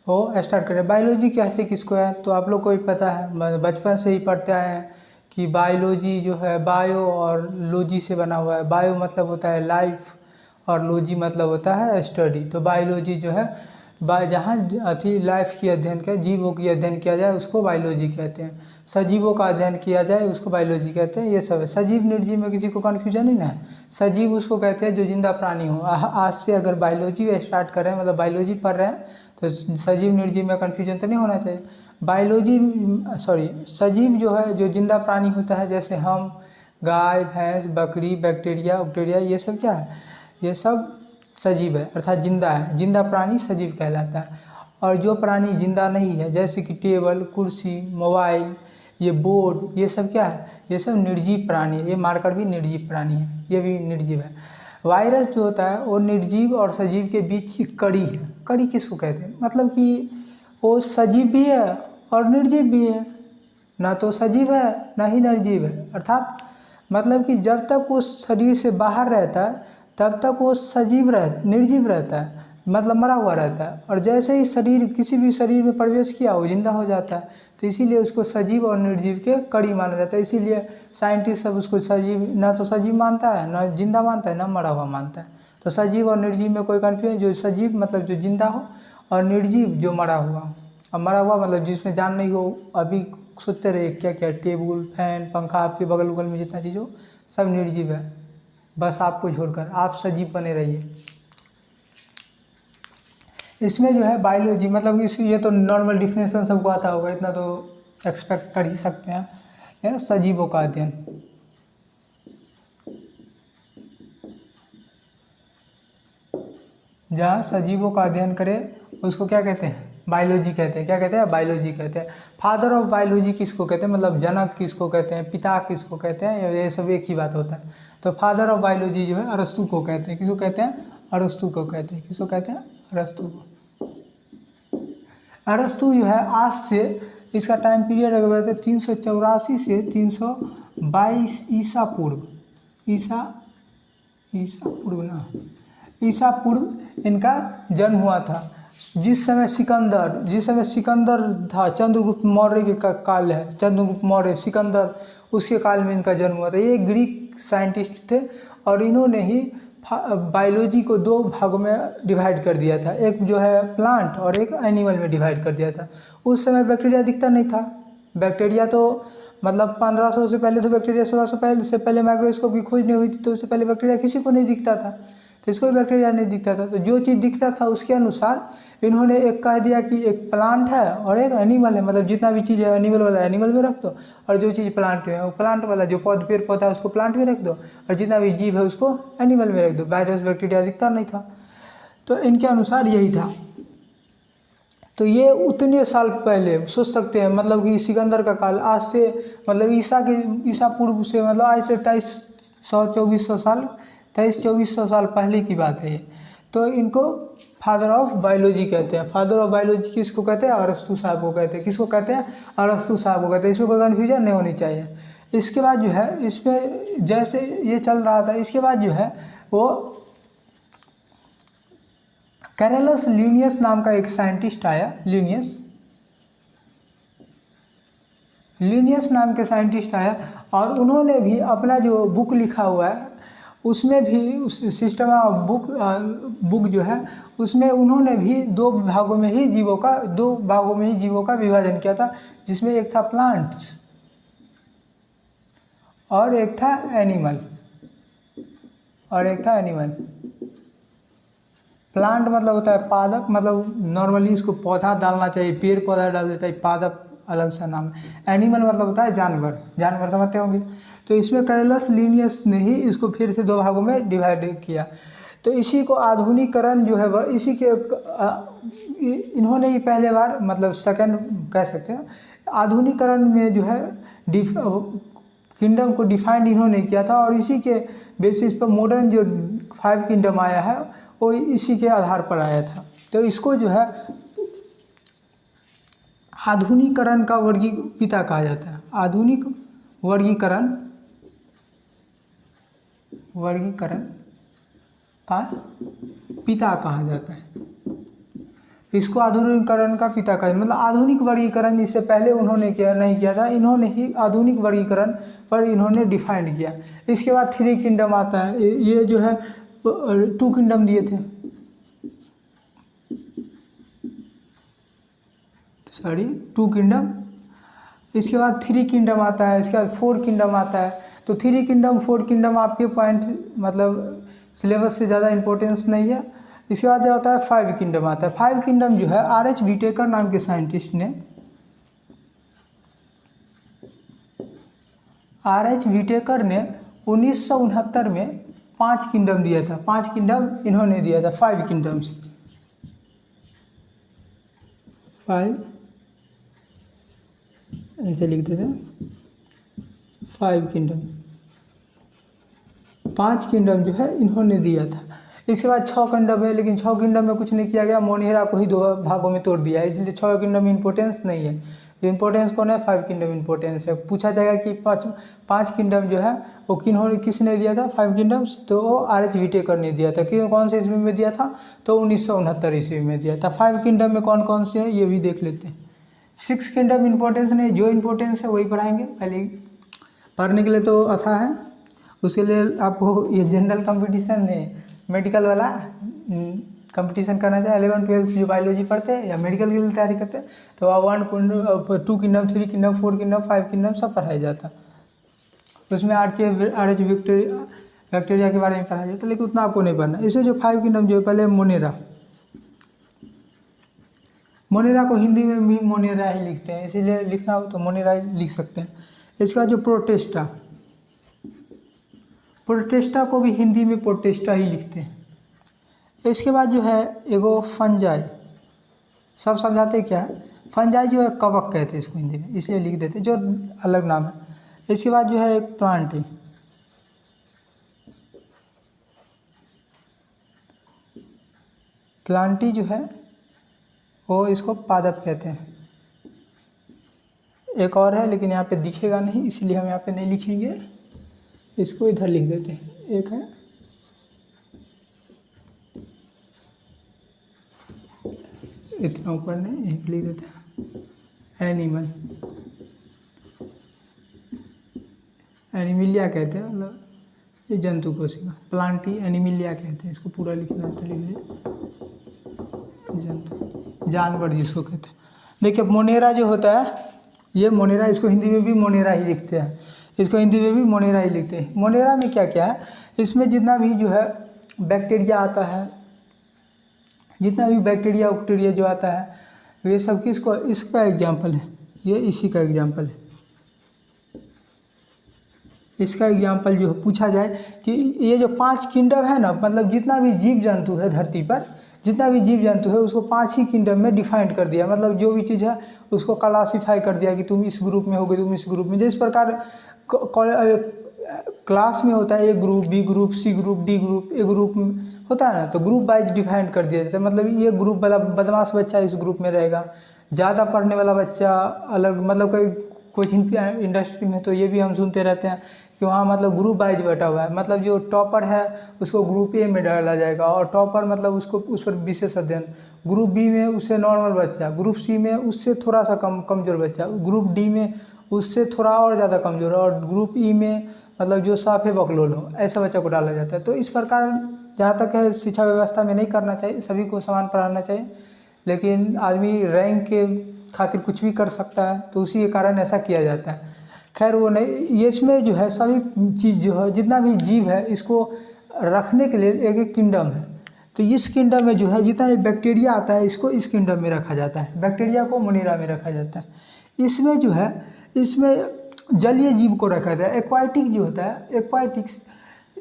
वो स्टार्ट करें। बायोलॉजी कहते किसको है, तो आप लोग को भी पता है, बचपन से ही पढ़ते आए हैं कि बायोलॉजी जो है बायो और लॉजी से बना हुआ है। बायो मतलब होता है लाइफ और लॉजी मतलब होता है स्टडी। तो बायोलॉजी जो है जहाँ अथी लाइफ की अध्ययन किया, जीवों की अध्ययन किया जाए उसको बायोलॉजी कहते हैं। सजीवों का अध्ययन किया जाए उसको बायोलॉजी कहते हैं। ये सब है। सजीव निर्जीव में किसी को कन्फ्यूजन नहीं ना है। सजीव उसको कहते हैं जो जिंदा प्राणी हो। आज से अगर बायोलॉजी स्टार्ट कर रहे हैं, मतलब बायोलॉजी पढ़ रहे हैं, तो सजीव निर्जीव में कन्फ्यूजन तो नहीं होना चाहिए। बायोलॉजी सजीव जो है जो जिंदा प्राणी होता है, जैसे हम, गाय, भैंस, बकरी, बैक्टीरिया, उक्टीरिया, ये सब क्या है, ये सब सजीव है, अर्थात जिंदा है। जिंदा प्राणी सजीव कहलाता है। और जो प्राणी जिंदा नहीं है, जैसे कि टेबल, कुर्सी, मोबाइल, ये बोर्ड, ये सब क्या है, ये सब निर्जीव प्राणी है। ये मार्कर भी निर्जीव प्राणी है, ये भी निर्जीव है। वायरस जो होता है वो निर्जीव और सजीव के बीच की कड़ी है। कड़ी किसको कहते हैं, मतलब कि वो सजीव भी है और निर्जीव भी है, ना तो सजीव है ना ही निर्जीव है। अर्थात मतलब कि जब तक वो शरीर से बाहर रहता है तब तक वो निर्जीव रहता है, मतलब मरा हुआ रहता है। और जैसे ही शरीर किसी भी शरीर में प्रवेश किया वो जिंदा हो जाता है। तो इसीलिए उसको सजीव और निर्जीव के कड़ी माना जाता है। इसीलिए साइंटिस्ट सब उसको सजीव, ना तो सजीव मानता है, ना जिंदा मानता है, ना मरा हुआ मानता है। तो सजीव और निर्जीव में कोई कन्फ्यूजन, जो सजीव मतलब जो जिंदा हो, और निर्जीव जो मरा हुआ हो। अब मरा हुआ मतलब जिसमें जान नहीं हो। अभी सोचते रहे क्या क्या, टेबल, फैन, पंखा, आपके बगल उगल में जितना चीज़ हो सब निर्जीव है, बस आपको छोड़कर। आप सजीव बने रहिए। इसमें जो है बायोलॉजी मतलब ये तो नॉर्मल डिफिनेशन सबको आता होगा, इतना तो एक्सपेक्ट कर ही सकते हैं। यह सजीवों का अध्ययन। जहाँ सजीवों का अध्ययन करें उसको क्या कहते हैं, बायोलॉजी कहते हैं। क्या कहते हैं, बायोलॉजी कहते हैं। फादर ऑफ बायोलॉजी किसको कहते हैं, मतलब जनक किसको कहते हैं, पिता किसको कहते हैं, ये सब एक ही बात होता है। तो फादर ऑफ बायोलॉजी जो है अरस्तु को कहते हैं। किसको कहते हैं, अरस्तु को कहते हैं। किसको कहते हैं, अरस्तु को। अरस्तु जो है आज से, इसका टाइम पीरियड अगर बताते 384 से 322 ईसा पूर्व। ईसा पूर्व ना, ईसा पूर्व इनका जन्म हुआ था। जिस समय सिकंदर था, चंद्रगुप्त मौर्य के काल है, चंद्रगुप्त मौर्य, सिकंदर, उसके काल में इनका जन्म हुआ था। ये ग्रीक साइंटिस्ट थे और इन्होंने ही बायोलॉजी को दो भागों में डिवाइड कर दिया था। एक जो है प्लांट और एक एनिमल में डिवाइड कर दिया था। उस समय बैक्टीरिया दिखता नहीं था। बैक्टीरिया तो मतलब 1500 से पहले तो बैक्टीरिया, 1600 से पहले माइक्रोस्कोप की खोज नहीं हुई थी, तो उससे पहले बैक्टीरिया किसी को नहीं दिखता था। तो इसको भी बैक्टीरिया नहीं दिखता था। तो जो चीज़ दिखता था उसके अनुसार इन्होंने एक कह दिया कि एक प्लांट है और एक एनिमल है, मतलब जितना भी चीज़ है एनिमल वाला एनिमल में रख दो, और जो चीज़ प्लांट में है वो प्लांट वाला, जो पेड़ पौधा है उसको प्लांट में रख दो, और जितना भी जीव है उसको एनिमल में रख दो। वायरस बैक्टीरिया दिखता नहीं था, तो इनके अनुसार यही था। तो ये उतने साल पहले सोच सकते हैं, मतलब कि सिकंदर का काल आज से, मतलब ईसा पूर्व से, मतलब आज से 2300-2400 साल, 2300-2400 साल पहले की बात है ये। तो इनको फादर ऑफ बायोलॉजी कहते हैं। फादर ऑफ बायोलॉजी किसको कहते हैं, अरस्तु साहब को कहते हैं। किसको कहते हैं, अरस्तु साहब को कहते हैं। इसमें कोई कन्फ्यूजन नहीं होनी चाहिए। इसके बाद जो है, इसमें जैसे ये चल रहा था, इसके बाद जो है वो कैरलस ल्यूनियस नाम का एक साइंटिस्ट आया। ल्यूनियस नाम के साइंटिस्ट आया, और उन्होंने भी अपना जो बुक लिखा हुआ है उसमें भी, उस सिस्टम ऑफ बुक जो है उसमें उन्होंने भी दो भागों में ही जीवों का विभाजन किया था, जिसमें एक था प्लांट्स और एक था एनिमल। प्लांट मतलब होता है पादप, मतलब नॉर्मली इसको पौधा डालना चाहिए, पेड़ पौधा डाल देता है, पादप अलग सा नाम है। एनिमल मतलब होता है जानवर समझते होंगे। तो इसमें कैरलस लीनियस ने ही इसको फिर से दो भागों में डिवाइड किया। तो इसी को आधुनिकरण जो है वह इसी के इन्होंने ही पहले बार, मतलब सेकंड कह सकते हैं, आधुनिकरण में जो है किंगडम को डिफाइंड इन्होंने किया था। और इसी के बेसिस पर मॉडर्न जो 5 किंगडम आया है वो इसी के आधार पर आया था। तो इसको जो है आधुनिकरण का पिता कहा जाता है। आधुनिक वर्गीकरण का पिता कहा जाता है। इसको आधुनिकीकरण का पिता कहा, मतलब आधुनिक वर्गीकरण इससे पहले उन्होंने नहीं किया था, इन्होंने ही आधुनिक वर्गीकरण पर इन्होंने डिफाइंड किया। इसके बाद 3 किंगडम आता है, ये जो है 2 किंगडम दिए थे, सॉरी 2 किंगडम। इसके बाद 3 किंगडम आता है, इसके बाद 4 किंगडम आता है। तो 3 किंगडम 4 किंगडम आपके पॉइंट मतलब सिलेबस से ज़्यादा इंपॉर्टेंस नहीं है। इसके बाद जो आता है 5 किंगडम आता है। 5 किंगडम जो है R.H. व्हिटेकर नाम के साइंटिस्ट ने, R.H. व्हिटेकर ने 1969 में 5 किंगडम दिया था। 5 किंगडम इन्होंने दिया था, 5 किंगडम्स, 5 ऐसे लिख देते हैं, 5 किंगडम, 5 किंगडम जो है इन्होंने दिया था। इसके बाद 6 किंगडम है, लेकिन 6 किंगडम में कुछ नहीं किया गया, मोनेरा को ही 2 भागों में तोड़ दिया है, इसलिए 6 किंगडम इंपॉर्टेंस नहीं है। इंपॉर्टेंस कौन है? 5 किंगडम इंपॉर्टेंस है। पूछा जाएगा कि 5 किंगडम जो है वो किसने दिया था 5 किंगडम्स? तो R.H. व्हिटेकर ने दिया था। कि कौन से ईस्वी में दिया था? तो 1969 ईस्वी में दिया था। 5 किंगडम में कौन कौन से हैं ये भी देख लेते हैं। 6 किंगडम इंपॉर्टेंस नहीं, जो इंपॉर्टेंस है वही पढ़ाएंगे। पहले पढ़ने के लिए तो अच्छा है, उसके लिए आपको ये जनरल कंपटीशन में मेडिकल वाला कंपटीशन करना चाहिए। 11 12 जो बायोलॉजी पढ़ते हैं या मेडिकल के लिए तैयारी करते हैं तो 2 किंगडम 3 किंगडम 4 किंगडम 5 किंगडम सब पढ़ाया जाता। उसमें R.H. बैक्टीरिया के बारे में पढ़ाया जाता, लेकिन उतना आपको नहीं पढ़ना। इसमें जो 5 किंगडम जो है, पहले मोनेरा को हिंदी में भी मोनेरा ही लिखते हैं, इसीलिए लिखना हो तो मोनेरा ही लिख सकते हैं। इसका जो प्रोटेस्टा को भी हिंदी में प्रोटेस्टा ही लिखते हैं। इसके बाद जो है एगो फंजाई, सब समझाते क्या है? फंजाई जो है कवक कहते हैं इसको हिंदी में, इसलिए लिख देते हैं, जो अलग नाम है। इसके बाद जो है एक प्लांटी, जो है वो इसको पादप कहते हैं। एक और है लेकिन यहाँ पे दिखेगा नहीं, इसलिए हम यहाँ पे नहीं लिखेंगे, इसको इधर लिख देते हैं। एक है इतना ऊपर नहीं, एक लिख देते हैं एनिमिलिया कहते हैं, मतलब ये जंतु कोशिका। प्लांटी एनिमिलिया कहते हैं, इसको पूरा लिखना तो लिख दीजिए, जंतु जानवर जिसको कहते हैं। देखिए मोनेरा जो होता है, ये मोनेरा, इसको हिंदी में भी मोनेरा ही लिखते हैं, मोनेरा में क्या क्या है? इसमें जितना भी जो है बैक्टीरिया आता है, जितना भी बैक्टीरिया उक्टीरिया जो आता है, ये सब इसका एग्जाम्पल है, ये इसी का एग्जाम्पल है। इसका एग्जाम्पल जो पूछा जाए कि ये जो 5 किंगडम है ना, मतलब जितना भी जीव जंतु है धरती पर, जितना भी जीव जंतु है उसको 5 ही किंगडम में डिफाइंड कर दिया। मतलब जो भी चीज़ है उसको क्लासीफाई कर दिया कि तुम इस ग्रुप में होगे, तुम इस ग्रुप में। जिस प्रकार क्लास में होता है A group, B group, C group, D group, A group होता है ना, तो ग्रुप वाइज डिफाइंड कर दिया जाता है। मतलब ये ग्रुप वाला बदमाश बच्चा इस ग्रुप में रहेगा, ज़्यादा पढ़ने वाला बच्चा अलग। मतलब कोई कोचिंग इंडस्ट्री में तो ये भी हम सुनते रहते हैं कि वहाँ मतलब ग्रुप वाइज बैठा हुआ है, मतलब जो टॉपर है उसको ग्रुप ए में डाला जाएगा, और टॉपर मतलब उसको उस पर विशेष अध्ययन। ग्रुप बी में उससे नॉर्मल बच्चा, ग्रुप सी में उससे थोड़ा सा कमज़ोर बच्चा, ग्रुप डी में उससे थोड़ा और ज़्यादा कमज़ोर, और ग्रुप ई में मतलब जो साफे बकलोल हो, ऐसा बच्चा को डाला जाता है। तो इस प्रकार जहाँ तक है शिक्षा व्यवस्था में नहीं करना चाहिए, सभी को समान पढ़ाना चाहिए। लेकिन आदमी रैंक के खातिर कुछ भी कर सकता है, तो उसी के कारण ऐसा किया जाता है। खैर वो नहीं, ये इसमें जो है सभी चीज़ जो है, जितना भी जीव है, इसको रखने के लिए एक एक किंगडम है। तो इस किंगडम में जो है जितना भी बैक्टीरिया आता है, इसको इस किंगडम में रखा जाता है, बैक्टीरिया को मोनेरा में रखा जाता है। इसमें जो है, इसमें जलीय जीव को रखा जाता है। एक्वाटिक जो होता है,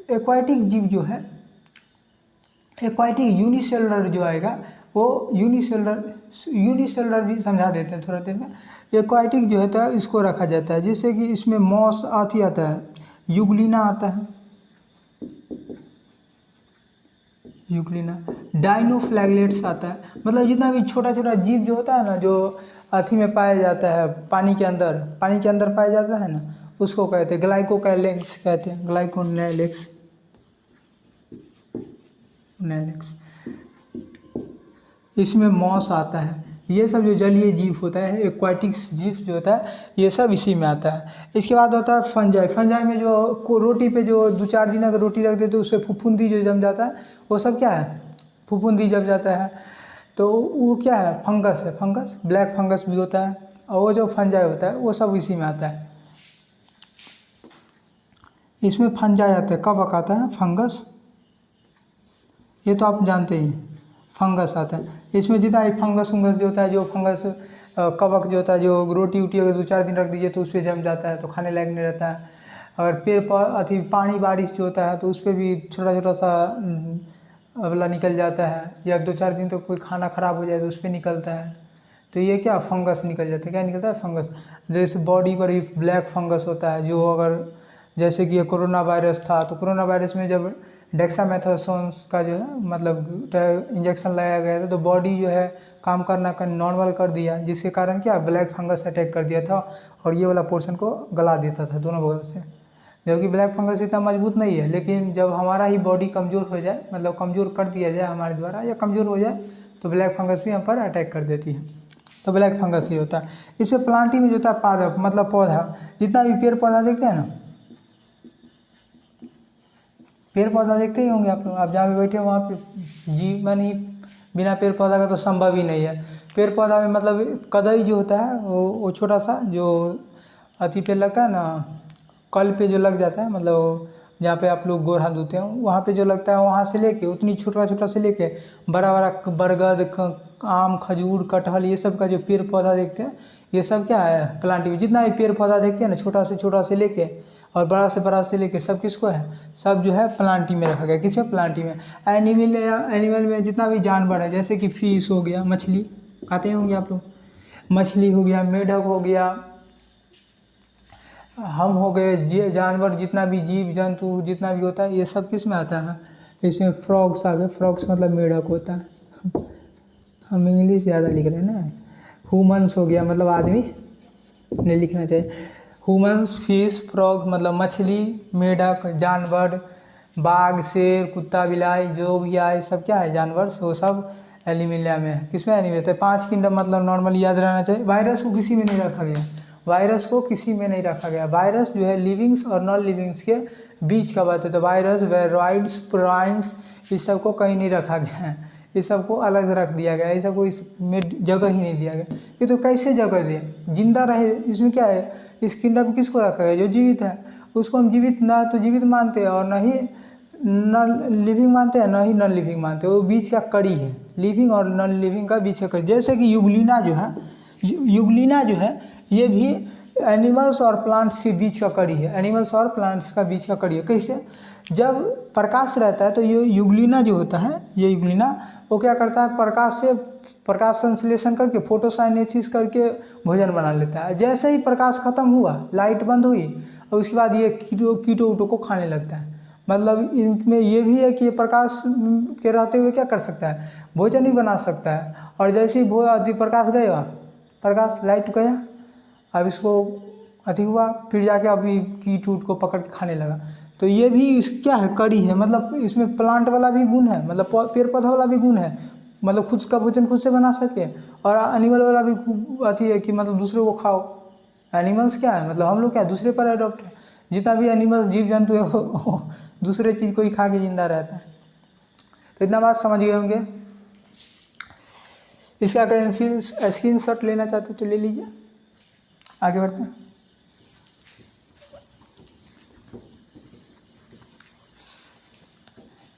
एक्वाटिक जीव जो है, एक्वाटिक यूनिसेलुलर जो आएगा वो यूनिसेलुलर भी समझा देते हैं थोड़ा देर में। एक्वाटिक जो होता है इसको रखा जाता है, जैसे कि इसमें मॉस आता है, यूग्लिना आता है, डाइनोफ्लैगलेट्स आता है। मतलब जितना भी छोटा छोटा जीव जो होता है ना, जो अथी में पाया जाता है, पानी के अंदर पाया जाता है ना, उसको कहते हैं ग्लाइकोकाइलेक्स कहते हैं, ग्लाइकोनाइलेक्स। इसमें मॉस आता है। ये सब जो जलीय जीव होता है, एक्वाटिक्स जीव जो होता है, ये सब इसी में आता है। इसके बाद होता है फंजाई। फंजाई में जो रोटी पे जो 2-4 दिन अगर रोटी रख देते तो उससे फफूंदी जो जम जाता है, वो सब क्या है, फफूंदी जम जाता है, तो वो क्या है, फंगस है। फंगस, ब्लैक फंगस भी होता है, और वो जो फंजाई होता है वो सब इसी में आता है। इसमें फंजाई आता है, कब आता है फंगस, ये तो आप जानते ही, फंगस आता है। इसमें जितना ही फंगस उंगस जो होता है, जो फंगस कवक जो होता है, जो रोटी वोटी अगर 2-4 दिन रख दीजिए तो उस पर जम जाता है, तो खाने लायक नहीं रहता है। और पेड़ अथी पानी बारिश जो होता है तो उस पर भी छोटा छोटा सा अवला निकल जाता है, या 2-4 दिन तो कोई खाना ख़राब हो जाए तो उस पर निकलता है, तो ये क्या फंगस निकल जाता है। क्या निकलता है, फंगस। जैसे बॉडी पर भी ब्लैक फंगस होता है, जो अगर जैसे कि ये कोरोना वायरस था, तो कोरोना वायरस में जब डेक्सामेथासोन्स का जो है मतलब इंजेक्शन लगाया गया था, तो बॉडी जो है काम करना नॉर्मल कर दिया, जिसके कारण क्या ब्लैक फंगस अटैक कर दिया था और ये वाला पोर्शन को गला देता था दोनों बगल से। जबकि ब्लैक फंगस इतना मजबूत नहीं है, लेकिन जब हमारा ही बॉडी कमज़ोर हो जाए, मतलब कमज़ोर कर दिया जाए हमारे द्वारा, या कमज़ोर हो जाए, तो ब्लैक फंगस भी हम पर अटैक कर देती है। तो ब्लैक फंगस ही होता है। इसमें प्लांटिंग में जो होता है पादप, मतलब पौधा, जितना भी पेड़ पौधा देखते हैं ना, पेड़ पौधा देखते ही होंगे आप लोग, आप जहाँ पे बैठे हो वहाँ पे जीवन ही बिना पेड़ पौधा का तो संभव ही नहीं है। पेड़ पौधा में मतलब कदई जो होता है वो छोटा सा जो अति पे लगता है ना, कल पे जो लग जाता है, मतलब जहाँ पे आप लोग गोड़ हाथ धोते हो वहाँ पे जो लगता है, वहाँ से लेके उतनी छोटा छोटा से लेके बड़ा बड़ा बरगद, आम, खजूर, कटहल, ये सब का जो पेड़ पौधा देखते हैं, ये सब क्या है प्लांटिंग में। जितना भी पेड़ पौधा देखते हैं ना, छोटा से लेके और बड़ा से लेके सब किसको है, सब जो है प्लांटिंग में रखा गया। किस में, प्लांटिंग में। एनिमल में जितना भी जानवर है, जैसे कि फिश हो गया, मछली खाते होंगे आप लोग, मछली हो गया, मेढक हो गया, हम हो गए, जानवर जितना भी जीव जंतु जितना भी होता है, ये सब किस में आता है, इसमें फ्रॉग्स आ गए। फ्रॉग्स मतलब मेढक होता है। हम इंग्लिश ज़्यादा लिख रहे हैं ना। ह्यूमंस हो गया, मतलब आदमी नहीं लिखना चाहिए। ह्यूमंस, फिश, फ्रॉग मतलब मछली, मेढक, जानवर, बाघ, शेर, कुत्ता, बिलाई, जो भी आए सब क्या है, जानवर, वो सब एनिमलिया में है। किसमें एनिमल है, 5 किंगडम मतलब नॉर्मली याद रहना चाहिए। वायरस को किसी में नहीं रखा गया, वायरस को किसी में नहीं रखा गया। वायरस जो है लिविंग्स और नॉन लिविंग्स के बीच का बात है, तो वायरस, वेरॉइड्स, प्राइन्स, इस सब को कहीं नहीं रखा गया है, इस सबको अलग रख दिया गया है, इस सबको इसमें जगह ही नहीं दिया गया। कि तो कैसे जगह दें, जिंदा रहे, इसमें क्या है, इस किंगडम किसको रखा गया, जो जीवित है उसको हम जीवित ना तो जीवित मानते हैं, और ना ही नॉन लिविंग मानते हैं, ना ही नॉन लिविंग मानते हैं, वो बीच का कड़ी है, लिविंग और नॉन लिविंग का बीच का कड़ी। जैसे कि युगलीना जो है, युगलीना जो है ये भी एनिमल्स और प्लांट्स के बीच का कड़ी है, एनिमल्स और प्लांट्स का बीच का कड़ी है। कैसे, जब प्रकाश रहता है तो ये युगलीना जो होता है, ये युगलीना वो क्या करता है, प्रकाश संश्लेषण करके फोटोसाइनेसिस करके भोजन बना लेता है। जैसे ही प्रकाश खत्म हुआ, लाइट बंद हुई, और उसके बाद ये कीटों उटों को खाने लगता है। मतलब इनमें ये भी है कि ये प्रकाश के रहते हुए क्या कर सकता है, भोजन भी बना सकता है। और जैसे ही प्रकाश गया, प्रकाश लाइट गया, अब इसको अधिक हुआ, फिर जाके अभी कीट उट को पकड़ के खाने लगा। तो ये भी क्या है, कड़ी है। मतलब इसमें प्लांट वाला भी गुण है, मतलब पेड़ पौधा वाला भी गुण है, मतलब खुद का भोजन खुद से बना सके। और एनिमल वाला भी अथी है कि मतलब दूसरे को खाओ। एनिमल्स क्या है, मतलब हम लोग क्या है, दूसरे पर अडॉप्ट है। जितना भी एनिमल्स जीव जंतु है वो दूसरे चीज़ को ही खा के जिंदा रहता है। तो इतना बात समझ गए होंगे। इसका अगर स्क्रीन शॉट लेना चाहते तो ले लीजिए। आगे बढ़ते हैं।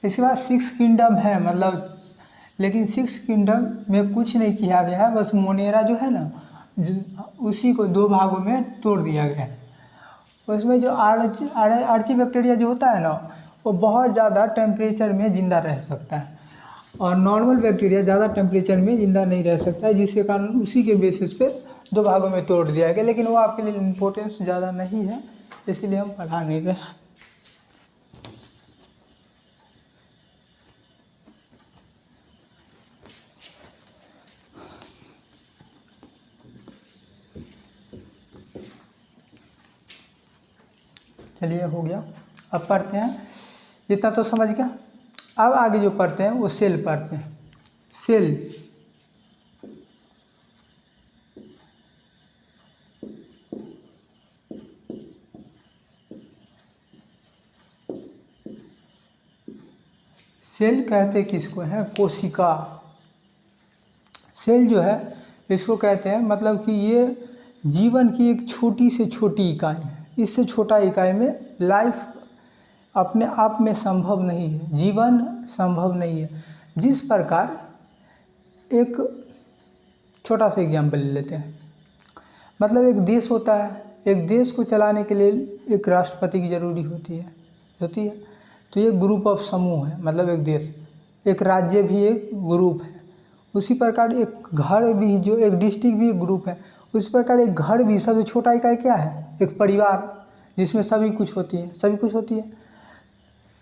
इसके बाद 6 किंगडम है, मतलब लेकिन 6 किंगडम में कुछ नहीं किया गया है, बस मोनेरा जो है ना, उसी को 2 भागों में तोड़ दिया गया है। उसमें जो आर्ची बैक्टीरिया जो होता है ना, वो बहुत ज़्यादा टेम्परेचर में ज़िंदा रह सकता है, और नॉर्मल बैक्टीरिया ज़्यादा टेम्परेचर में ज़िंदा नहीं रह सकता है, जिसके कारण उसी के बेसिस पे 2 भागों में तोड़ दिया गया। लेकिन वो आपके लिए इम्पोर्टेंस ज़्यादा नहीं है, इसलिए हम पढ़ा नहीं रहे। चलिए हो गया। अब पढ़ते हैं, इतना तो समझ गया। अब आगे जो पढ़ते हैं वो सेल पढ़ते हैं। सेल सेल कहते किसको हैं? कोशिका। सेल जो है इसको कहते हैं, मतलब कि ये जीवन की एक छोटी से छोटी इकाई है। इससे छोटा इकाई में लाइफ अपने आप में संभव नहीं है, जीवन संभव नहीं है। जिस प्रकार एक छोटा सा एग्जाम्पल ले लेते हैं, मतलब एक देश होता है, एक देश को चलाने के लिए एक राष्ट्रपति की ज़रूरी होती है। तो ये ग्रुप ऑफ समूह है, मतलब एक देश, एक राज्य भी एक ग्रुप है। उसी प्रकार एक घर भी, जो एक डिस्ट्रिक्ट भी एक ग्रुप है, उसी प्रकार एक घर भी सबसे छोटा इकाई क्या है? एक परिवार, जिसमें सभी कुछ होती है।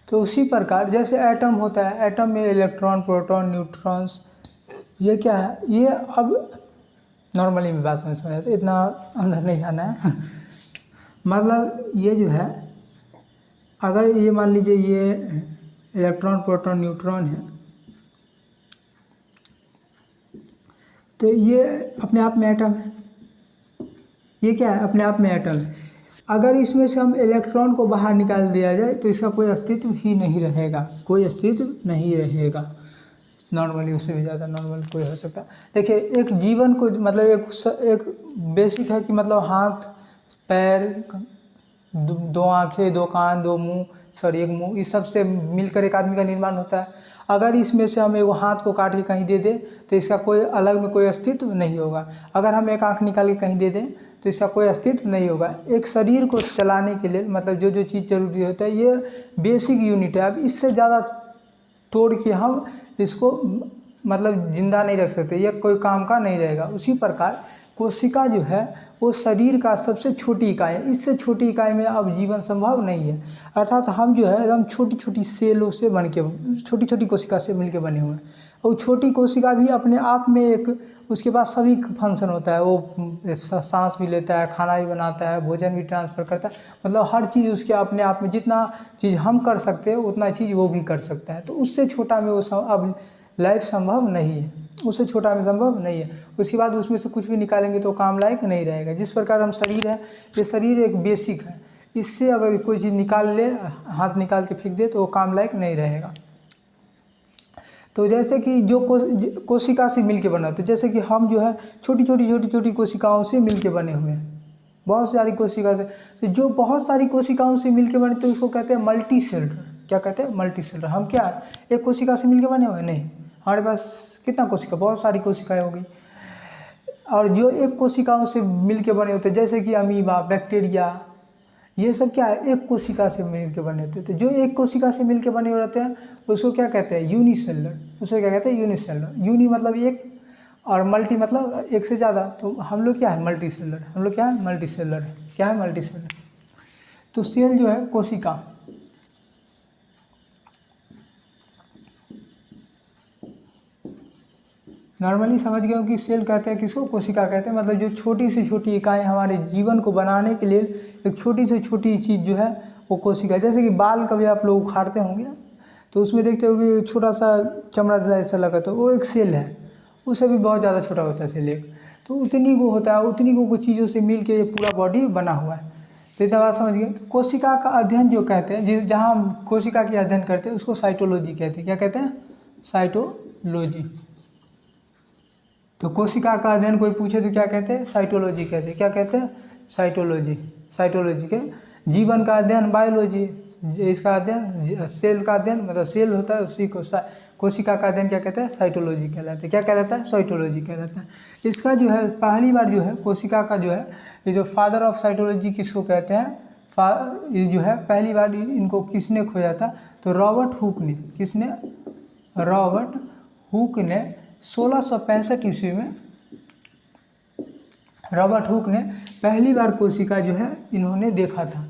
तो उसी प्रकार जैसे एटम होता है, एटम में इलेक्ट्रॉन, प्रोटॉन, न्यूट्रॉन्स, ये क्या है? ये अब नॉर्मली में बात समझ में आती है, इतना अंदर नहीं जाना है। मतलब ये जो है, अगर ये मान लीजिए ये इलेक्ट्रॉन, प्रोटॉन, न्यूट्रॉन है, तो ये अपने आप में एटम है। ये क्या है? अपने आप में एटम है। अगर इसमें से हम इलेक्ट्रॉन को बाहर निकाल दिया जाए तो इसका कोई अस्तित्व ही नहीं रहेगा, कोई अस्तित्व नहीं रहेगा। नॉर्मली उससे भी ज़्यादा नॉर्मल कोई हो सकता है। देखिए, एक जीवन को, मतलब एक बेसिक है कि मतलब हाथ, पैर, दो आँखें, दो कान, दो मुंह, सॉरी एक मुंह, इस सब से मिलकर एक आदमी का निर्माण होता है। अगर इसमें से हम एक हाथ को काट के कहीं दे दें तो इसका कोई अलग में कोई अस्तित्व नहीं होगा। अगर हम एक आँख निकाल के कहीं दे दें तो इसका कोई अस्तित्व नहीं होगा। एक शरीर को चलाने के लिए, मतलब जो जो चीज़ जरूरी होता है, ये बेसिक यूनिट है। अब इससे ज़्यादा तोड़ के हम इसको मतलब जिंदा नहीं रख सकते, ये कोई काम का नहीं रहेगा। उसी प्रकार कोशिका जो है वो शरीर का सबसे छोटी इकाई है। इससे छोटी इकाई में अब जीवन संभव नहीं है। अर्थात हम जो है एकदम छोटी छोटी सेलों से बन के, छोटी छोटी कोशिका से मिलके बने हुए हैं। और छोटी कोशिका भी अपने आप में एक, उसके पास सभी फंक्शन होता है। वो सांस भी लेता है, खाना भी बनाता है, भोजन भी ट्रांसफ़र करता है, मतलब हर चीज़ उसके अपने आप में, जितना चीज़ हम कर सकते हैं उतना चीज़ वो भी कर सकता है। तो उससे छोटा में वो अब लाइफ संभव नहीं है, उससे छोटा में संभव नहीं है। उसके बाद उसमें से कुछ भी निकालेंगे तो काम लायक नहीं रहेगा। जिस प्रकार हम शरीर है, ये शरीर एक बेसिक है, इससे अगर कोई चीज़ निकाल ले, हाथ निकाल के फेंक दे तो वो काम लायक नहीं रहेगा। तो जैसे कि जो कोशिका से मिलके बना, तो जैसे कि हम जो है छोटी छोटी कोशिकाओं से मिलके बने हुए हैं, बहुत सारी कोशिका से। तो जो बहुत सारी कोशिकाओं से मिलके बने तो उसको कहते हैं मल्टी सेलर। क्या कहते हैं? Multi cellular. हम क्या एक कोशिका से मिलके बने हुए नहीं, हमारे पास कितना कोशिका, बहुत सारी कोशिकाएं हो गई। और जो एक कोशिकाओं से मिलके बने होते हैं, जैसे कि अमीबा, बैक्टीरिया, ये सब क्या है? एक कोशिका से मिलके बने होते हैं। तो जो एक कोशिका से मिलके बने हुए रहते हैं उसको क्या कहते हैं? यूनिसेलर। उसको क्या कहते हैं? यूनिसेलर। यूनि मतलब एक, और मल्टी मतलब एक से ज़्यादा। तो हम लोग क्या है? Multi cellular. हम लोग क्या है? मल्टी सेलर है। क्या है? Multi cellular. तो सेल जो है कोशिका, नॉर्मली समझ गए हो कि सेल कहते हैं किसको? कोशिका कहते हैं। मतलब जो छोटी से छोटी इकाई हमारे जीवन को बनाने के लिए, एक छोटी से छोटी चीज़ जो है वो कोशिका। जैसे कि बाल कभी आप लोग उखाड़ते होंगे तो उसमें देखते हो कि छोटा सा चमड़ा जैसा लगा, तो वो एक सेल है, उससे भी बहुत ज़्यादा छोटा होता है सेल एक। तो उतनी को होता है, उतनी को कुछ चीज़ों से मिल के पूरा बॉडी बना हुआ है। तो इतना बात समझ गए। तो कोशिका का अध्ययन जो कहते हैं, जहाँ हम कोशिका की अध्ययन करते हैं उसको साइटोलॉजी कहते हैं। क्या कहते हैं? साइटोलॉजी। तो कोशिका का अध्ययन कोई पूछे तो क्या कहते हैं? साइटोलॉजी कहते हैं। क्या कहते हैं? साइटोलॉजी। साइटोलॉजी के जीवन का अध्ययन बायोलॉजी, इसका अध्ययन सेल का अध्ययन, मतलब सेल होता है उसी को कोशिका का अध्ययन क्या कहते हैं? साइटोलॉजी कहलाता है। क्या कहलाता है? साइटोलॉजी कहलाता है। इसका जो है पहली बार जो है कोशिका का जो है, ये जो फादर ऑफ साइटोलॉजी किसको कहते हैं? ये जो है पहली बार इनको किसने खोजा था? तो रॉबर्ट हुक ने। किसने? रॉबर्ट हुक ने 1665 ईस्वी में रॉबर्ट हुक ने पहली बार कोशिका जो है इन्होंने देखा था।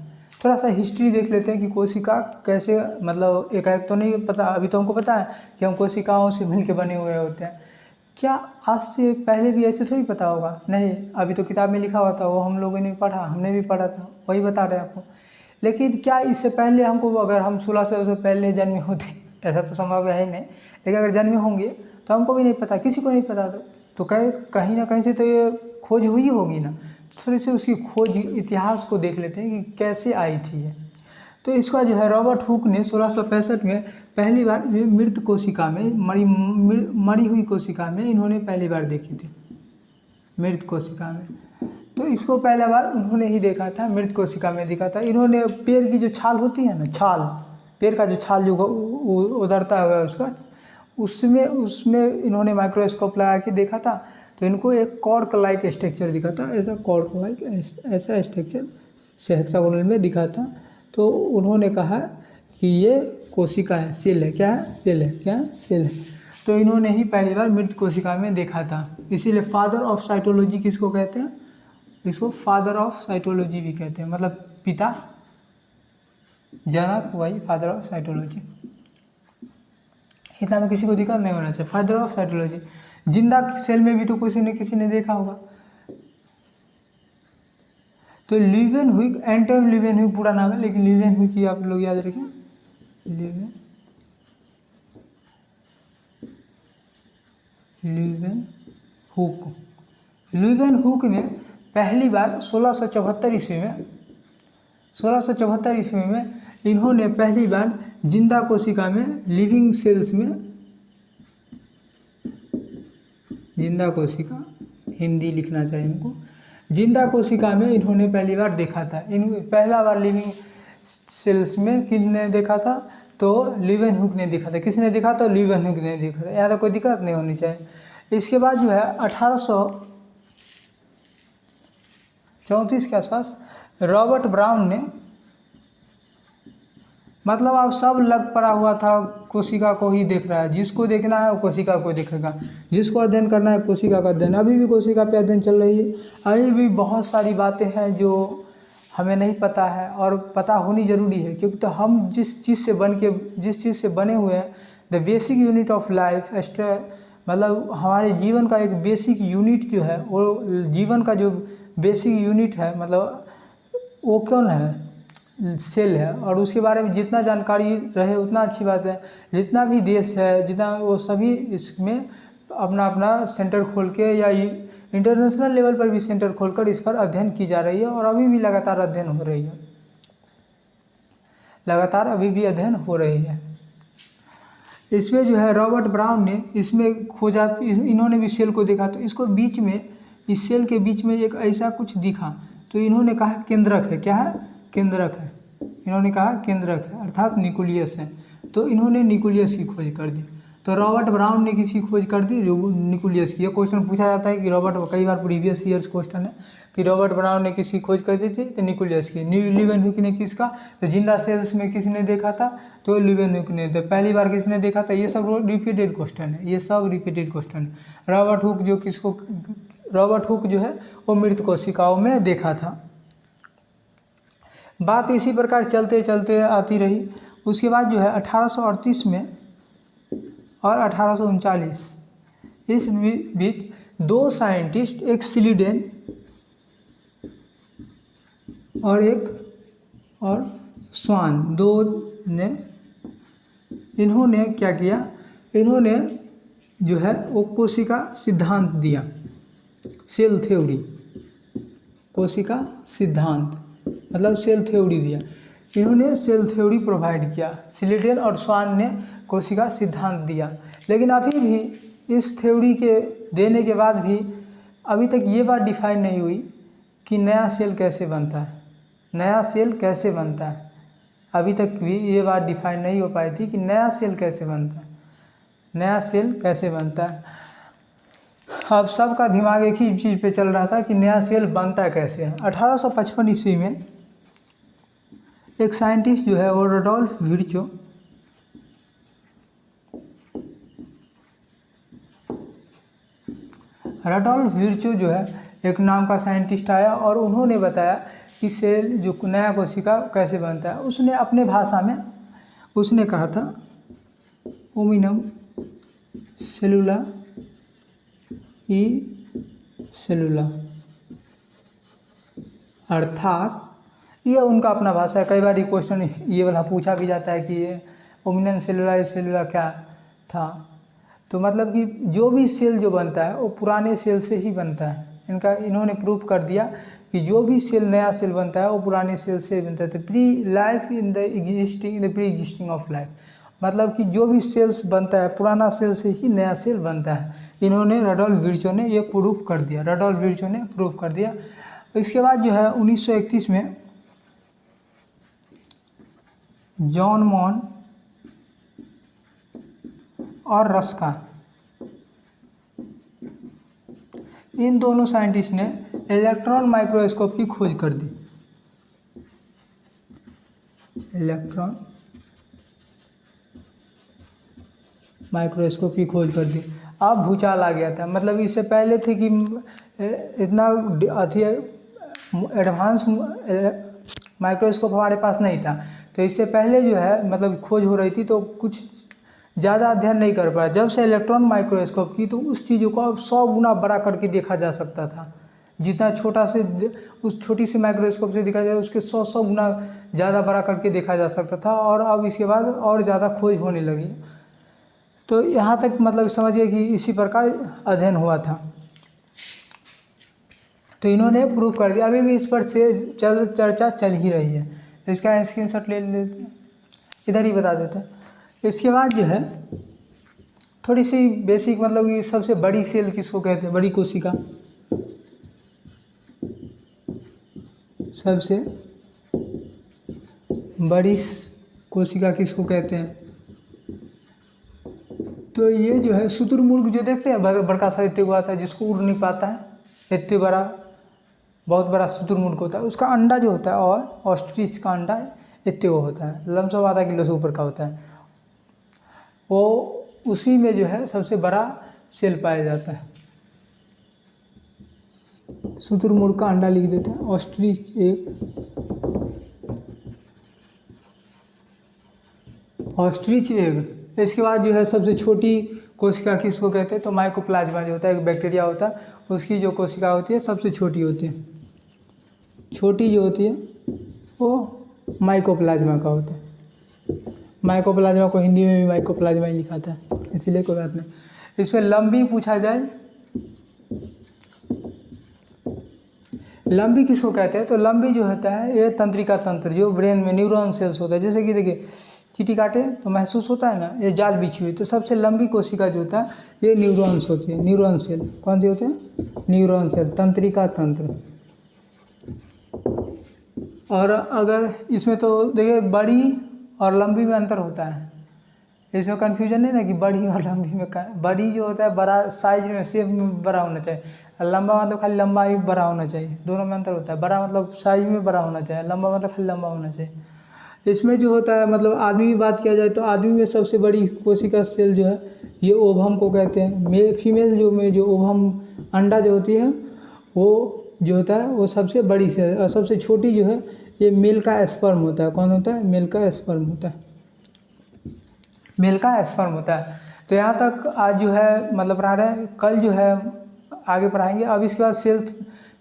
थोड़ा सा हिस्ट्री देख लेते हैं कि कोशिका कैसे, मतलब एकाएक तो नहीं पता, अभी तो हमको पता है कि हम कोशिकाओं से मिलके बने हुए होते हैं। क्या आज से पहले भी ऐसे थोड़ी पता होगा? नहीं, अभी तो किताब में लिखा हुआ था, वो हम लोगों ने पढ़ा, हमने भी पढ़ा था, वही बता रहे हैं आपको। लेकिन क्या इससे पहले हमको, अगर हम 1600 से पहले जन्मे होते, ऐसा तो संभव है ही नहीं, लेकिन अगर जन्मे होंगे तो हमको भी नहीं पता, किसी को नहीं पता। तो कहीं ना कहीं से तो ये खोज हुई होगी ना। थोड़ी सी उसकी खोज इतिहास को देख लेते हैं कि कैसे आई थी ये। तो इसका जो है रॉबर्ट हुक ने 1665 में पहली बार मृत कोशिका में मरी हुई कोशिका में इन्होंने पहली बार देखी थी, मृत कोशिका में। तो इसको पहला बार उन्होंने ही देखा था, मृत कोशिका में देखा था। इन्होंने पेड़ की जो छाल होती है ना, छाल, पेड़ का जो छाल जो उधरता हुआ है उसका, उसमें इन्होंने माइक्रोस्कोप लगा के देखा था। तो इनको एक कॉर्क लाइक स्ट्रक्चर दिखा था, ऐसा कॉर्क लाइक ऐसा स्ट्रक्चर हेक्सागोनल में दिखा था। तो उन्होंने कहा कि ये कोशिका है, सेल है। क्या है? सेल है। क्या है? सेल है। तो इन्होंने ही पहली बार मृत कोशिका में देखा था। इसीलिए फादर ऑफ साइटोलॉजी किसको कहते हैं? इसको फादर ऑफ साइटोलॉजी भी कहते हैं, मतलब पिता, जनक, वही फादर ऑफ साइटोलॉजी। इतना में किसी को दिक्कत नहीं होना चाहिए। Father of cytology. जिंदा सेल में भी तो किसी ने देखा होगा। तो लीवेनहुइक, एंटन लीवेनहुइक पूरा नाम है, लेकिन लीवेनहुइक ही आप लोग याद रखें। लीवेनहुक ने पहली बार 1674 ईस्वी में इन्होंने पहली बार जिंदा कोशिका में, लिविंग सेल्स में, जिंदा कोशिका, हिंदी लिखना चाहिए इनको, जिंदा कोशिका में इन्होंने पहली बार देखा था। पहला बार लिविंग सेल्स में किसने देखा था? तो लीवेनहुक ने देखा था। किसने देखा? तो लीवेनहुक ने देखा था। यहाँ तो कोई दिक्कत नहीं होनी चाहिए। इसके बाद जो है 1834 के आसपास रॉबर्ट ब्राउन ने, मतलब अब सब लग पड़ा हुआ था, कोशिका को ही देख रहा है। जिसको देखना है वो कोशिका को देखेगा, जिसको अध्ययन करना है कोशिका का अध्ययन। अभी भी कोशिका पे अध्ययन चल रही है। अभी भी बहुत सारी बातें हैं जो हमें नहीं पता है और पता होनी ज़रूरी है, क्योंकि तो हम जिस चीज़ से बने हुए हैं, the basic unit of life, मतलब हमारे जीवन का एक बेसिक यूनिट जो है, वो जीवन का जो बेसिक यूनिट है, मतलब वो कौन है? सेल है। और उसके बारे में जितना जानकारी रहे उतना अच्छी बात है। जितना भी देश है, जितना, वो सभी इसमें अपना अपना सेंटर खोल के या इंटरनेशनल लेवल पर भी सेंटर खोलकर इस पर अध्ययन की जा रही है। और अभी भी लगातार अध्ययन हो रही है, लगातार अभी भी अध्ययन हो रही है। इसमें जो है रॉबर्ट ब्राउन ने इसमें खोजा, इन्होंने भी सेल को देखा। तो इसको बीच में, इस सेल के बीच में एक ऐसा कुछ दिखा, तो इन्होंने कहा केंद्रक है। क्या है? केंद्रक है। इन्होंने कहा केंद्रक है, अर्थात न्यूक्लियस है। तो इन्होंने न्यूक्लियस की खोज कर दी। तो रॉबर्ट ब्राउन ने किसी खोज कर दी न्यूक्लियस की। ये क्वेश्चन पूछा जाता है कि कई बार प्रीवियस ईयर्स क्वेश्चन है कि रॉबर्ट ब्राउन ने किसी खोज कर दी थी, तो न्यूक्लियस की। लीवेनहुइक ने किसका? तो जिंदा सेल्स में किसने देखा था? तो लीवेनहुइक ने। तो पहली बार किसने देखा था? ये सब रिपीटेड क्वेश्चन है, ये सब रिपीटेड क्वेश्चन है। रॉबर्ट हुक जो है वो मृत कोशिकाओं में देखा था। बात इसी प्रकार चलते चलते आती रही। उसके बाद जो है 1838 में और 1839, इस बीच दो साइंटिस्ट, एक स्वीडन और स्वान, दो ने, इन्होंने क्या किया? इन्होंने जो है वो कोशिका सिद्धांत दिया, सेल थ्योरी, कोशिका सिद्धांत, मतलब सेल थ्योरी दिया। इन्होंने सेल थ्योरी प्रोवाइड किया। स्वीडन और स्वान ने कोशिका सिद्धांत दिया। लेकिन अभी भी इस थ्योरी के देने के बाद भी अभी तक ये बात डिफाइन नहीं हुई कि नया सेल कैसे बनता है, नया सेल कैसे बनता है। अभी तक भी ये बात डिफाइन नहीं हो पाई थी कि नया सेल कैसे बनता है, नया सेल कैसे बनता है। अब सबका दिमाग एक ही चीज़ पे चल रहा था कि नया सेल बनता कैसे है। 1855 ईस्वी में एक साइंटिस्ट जो है वो रुडोल्फ विर्चो जो है एक नाम का साइंटिस्ट आया और उन्होंने बताया कि सेल जो नया कोशिका कैसे बनता है। उसने अपने भाषा में उसने कहा था ओमिनम सेलुला ई सेलुला, अर्थात ये उनका अपना भाषा है। कई बार ये क्वेश्चन ये वाला पूछा भी जाता है कि ये ओमिनम सेलुला क्या था। तो मतलब कि जो भी सेल जो बनता है वो पुराने सेल से ही बनता है, इन्होंने प्रूव कर दिया कि जो भी सेल नया सेल बनता है वो पुराने सेल से बनता है। तो pre life in the pre existing of life, मतलब कि जो भी सेल्स बनता है पुराना सेल से ही नया सेल बनता है। इन्होंने रडोल्फ विर्चो ने ये प्रूव कर दिया, रडोल्फ विर्चो ने प्रूव कर दिया। इसके बाद जो है 1931 में जॉन मॉन और रस्का, इन दोनों साइंटिस्ट ने इलेक्ट्रॉन माइक्रोस्कोप की खोज कर दी। इलेक्ट्रॉन माइक्रोस्कोप की खोज कर दी। अब भूचाल आ गया था, मतलब इससे पहले थे कि इतना अथी एडवांस माइक्रोस्कोप हमारे पास नहीं था, तो इससे पहले जो है मतलब खोज हो रही थी तो कुछ ज़्यादा अध्ययन नहीं कर पाया। जब से इलेक्ट्रॉन माइक्रोस्कोप की तो उस चीज़ों को अब 100 गुना बड़ा करके देखा जा सकता था। जितना छोटा से उस छोटी सी माइक्रोस्कोप से देखा जाए उसके 100 गुना ज़्यादा बड़ा करके देखा जा सकता था। और अब इसके बाद और ज़्यादा खोज होने लगी। तो यहाँ तक मतलब समझिए कि इसी प्रकार अध्ययन हुआ था। तो इन्होंने प्रूव कर दिया। अभी भी इस पर से चर्चा चल ही रही है। इसका स्क्रीनशॉट ले लेते हैं, इधर ही बता देते हैं। इसके बाद जो है थोड़ी सी बेसिक, मतलब ये सबसे बड़ी सेल किसको कहते हैं, बड़ी कोशिका, सबसे बड़ी कोशिका किसको कहते हैं। तो ये जो है शुतुरमुर्ग जो देखते हैं बड़का सा इतने को आता है, जिसको उड़ नहीं पाता है, इतने बड़ा बहुत बड़ा शुतुरमुर्ग होता है। उसका अंडा जो होता है और ऑस्ट्रिच का अंडा इतने को होता है, लमसम आधा किलो से ऊपर का होता है। वो उसी में जो है सबसे बड़ा सेल पाया जाता है। शुतुरमुर्ग का अंडा लिख देते हैं, ऑस्ट्रिच एग, ऑस्ट्रिच एग। इसके बाद जो है सबसे छोटी कोशिका किसको कहते हैं, तो माइकोप्लाज्मा जो होता है, एक बैक्टीरिया होता है, उसकी जो कोशिका होती है सबसे छोटी होती है। छोटी जो होती है वो माइकोप्लाज्मा का होता है। माइकोप्लाज्मा को हिंदी में भी माइकोप्लाज्मा ही लिखा था, इसीलिए कोई बात नहीं। इसमें लंबी पूछा जाए, लंबी किसको कहते हैं, तो लंबी जो होता है ये तंत्रिका तंत्र, जो ब्रेन में न्यूरॉन सेल्स होता है। जैसे कि देखिए चींटी काटे तो महसूस होता है ना, ये जाल बिछी हुई, तो सबसे लंबी कोशिका जो होता है ये न्यूरॉन्स होती है। न्यूरॉन सेल कौन से होते हैं, न्यूरॉन सेल, तंत्रिका तंत्र। और अगर इसमें तो देखिए बड़ी और लंबी में अंतर होता है, इसमें कन्फ्यूजन नहीं ना कि बड़ी और लंबी में। बड़ी जो होता है बड़ा साइज में, शेप में बड़ा होना चाहिए, लंबा मतलब खाली लंबा ही बड़ा होना चाहिए, दोनों में अंतर होता है। बड़ा मतलब साइज में बड़ा होना चाहिए, लंबा मतलब खाली लंबा होना चाहिए। इसमें जो होता है मतलब आदमी की बात किया जाए तो आदमी में सबसे बड़ी कोशिका सेल जो है ये ओवम को कहते हैं। फीमेल जो ओवम अंडा जो होती है वो जो होता है वो सबसे बड़ी सेल, और सबसे छोटी जो है ये मेल का स्पर्म होता है। कौन होता है, मेल का स्पर्म होता है, मेल का स्पर्म होता है। तो यहाँ तक आज जो है मतलब पढ़ा रहे हैं, कल जो है आगे पढ़ाएंगे। अब इसके बाद सेल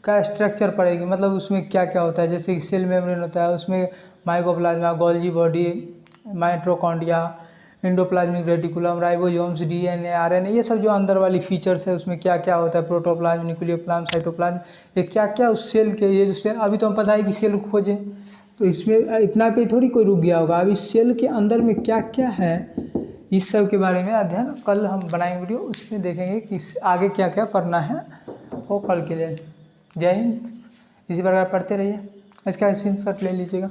का स्ट्रक्चर पढ़ेंगे, मतलब उसमें क्या क्या होता है। जैसे कि सेल मेम्ब्रेन होता है, उसमें mycoplasma, Golgi body, mitochondria, endoplasmic reticulum, ribosomes, DNA, RNA, ये सब जो अंदर वाली फीचर्स है उसमें क्या क्या होता है, प्रोटोप्लाज्म, न्यूक्लियोप्लाज्म, साइटोप्लाज्म, ये क्या क्या उस सेल के, ये जो सेल अभी तो हम पता है कि सेल खोजें, तो इसमें इतना पे थोड़ी कोई रुक गया होगा। अब इस सेल के अंदर में क्या क्या है इस सब के बारे में अध्ययन कल हम बनाएंगे वीडियो, उसमें देखेंगे कि आगे क्या क्या पढ़ना है वो कल के लिए। जय हिंद। इसी प्रकार पढ़ते रहिए, इसका स्क्रीनशॉट ले लीजिएगा।